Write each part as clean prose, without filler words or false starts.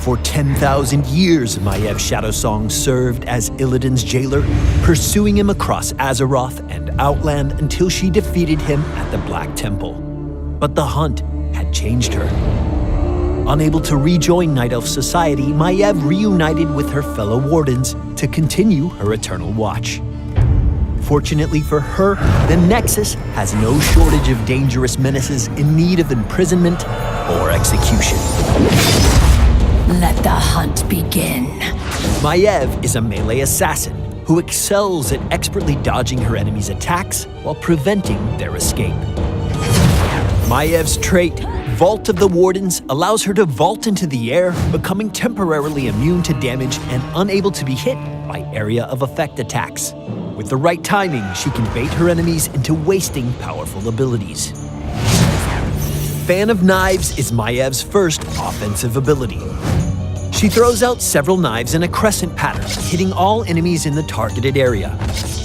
For 10,000 years, Maiyev's shadow song served as Illidan's jailer, pursuing him across Azeroth and Outland until she defeated him at the Black Temple. But the hunt had changed her. Unable to rejoin Night Elf society, Maiev reunited with her fellow wardens to continue her eternal watch. Fortunately for her, the Nexus has no shortage of dangerous menaces in need of imprisonment or execution. Let the hunt begin. Maiev is a melee assassin who excels at expertly dodging her enemies' attacks while preventing their escape. Maiev's trait, Vault of the Wardens, allows her to vault into the air, becoming temporarily immune to damage and unable to be hit by area of effect attacks. With the right timing, she can bait her enemies into wasting powerful abilities. Fan of Knives is Maiev's first offensive ability. She throws out several knives in a crescent pattern, hitting all enemies in the targeted area.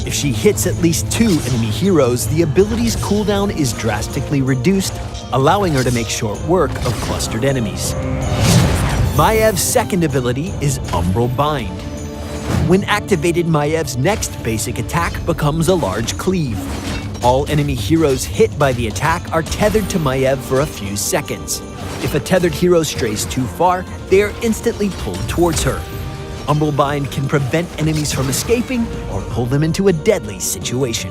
If she hits at least 2 enemy heroes, the ability's cooldown is drastically reduced, allowing her to make short work of clustered enemies. Maiev's second ability is Umbral Bind. When activated, Maiev's next basic attack becomes a large cleave. All enemy heroes hit by the attack are tethered to Maiev for a few seconds. If a tethered hero strays too far, they are instantly pulled towards her. Umbral Bind can prevent enemies from escaping or pull them into a deadly situation.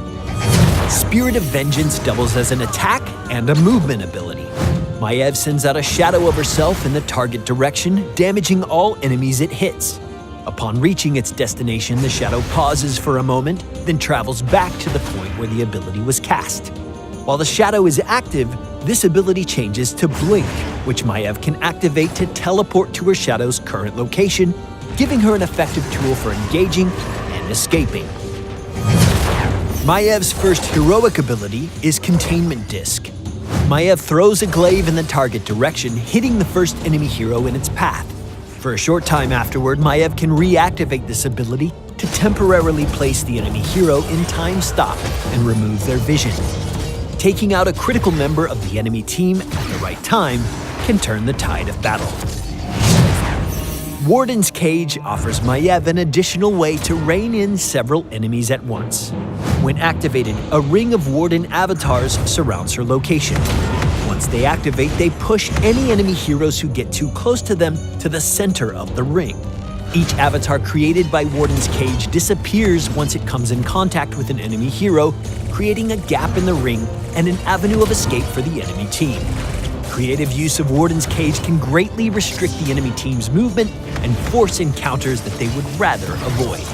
Spirit of Vengeance doubles as an attack and a movement ability. Maiev sends out a shadow of herself in the target direction, damaging all enemies it hits. Upon reaching its destination, the shadow pauses for a moment, then travels back to the point where the ability was cast. While the shadow is active, this ability changes to Blink, which Maiev can activate to teleport to her shadow's current location, giving her an effective tool for engaging and escaping. Maiev's first heroic ability is Containment Disc. Maiev throws a glaive in the target direction, hitting the first enemy hero in its path. For a short time afterward, Maiev can reactivate this ability to temporarily place the enemy hero in time stop and remove their vision. Taking out a critical member of the enemy team at the right time can turn the tide of battle. Warden's Cage offers Maiev an additional way to rein in several enemies at once. When activated, a ring of Warden avatars surrounds her location. Once they activate, they push any enemy heroes who get too close to them to the center of the ring. Each avatar created by Warden's Cage disappears once it comes in contact with an enemy hero, creating a gap in the ring and an avenue of escape for the enemy team. Creative use of Warden's Cage can greatly restrict the enemy team's movement and force encounters that they would rather avoid.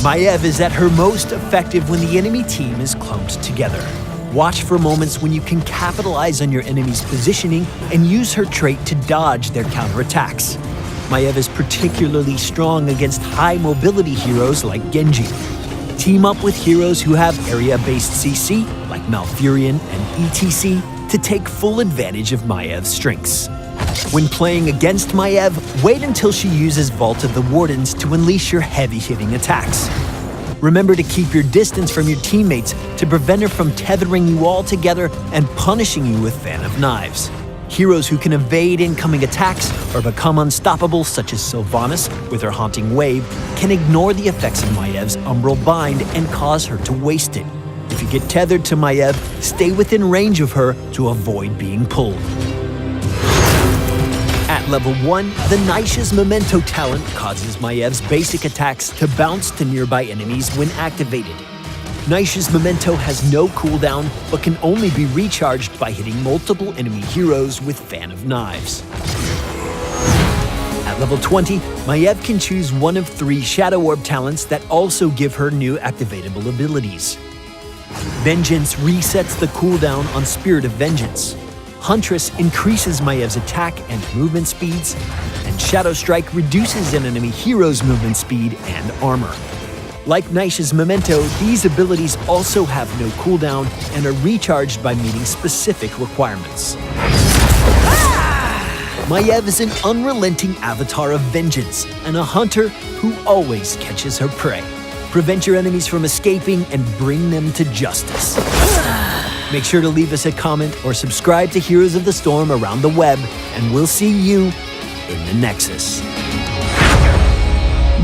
Maiev is at her most effective when the enemy team is clumped together. Watch for moments when you can capitalize on your enemy's positioning and use her trait to dodge their counterattacks. Maiev is particularly strong against high mobility heroes like Genji. Team up with heroes who have area-based CC like Malfurion and ETC to take full advantage of Maiev's strengths. When playing against Maiev, wait until she uses Vault of the Wardens to unleash your heavy-hitting attacks. Remember to keep your distance from your teammates to prevent her from tethering you all together and punishing you with Fan of Knives. Heroes who can evade incoming attacks or become unstoppable, such as Sylvanas with her Haunting Wave, can ignore the effects of Maiev's Umbral Bind and cause her to waste it. If you get tethered to Maiev, stay within range of her to avoid being pulled. At level 1, the Naisha's Memento talent causes Maiev's basic attacks to bounce to nearby enemies when activated. Naisha's Memento has no cooldown, but can only be recharged by hitting multiple enemy heroes with Fan of Knives. At level 20, Maiev can choose one of 3 Shadow Orb talents that also give her new activatable abilities. Vengeance resets the cooldown on Spirit of Vengeance. Huntress increases Maiev's attack and movement speeds, and Shadow Strike reduces an enemy hero's movement speed and armor. Like Naisha's Memento, these abilities also have no cooldown and are recharged by meeting specific requirements. Maev is an unrelenting avatar of vengeance and a hunter who always catches her prey. Prevent your enemies from escaping and bring them to justice. Make sure to leave us a comment or subscribe to Heroes of the Storm around the web, and we'll see you in the Nexus.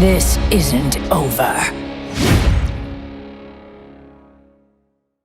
This isn't over.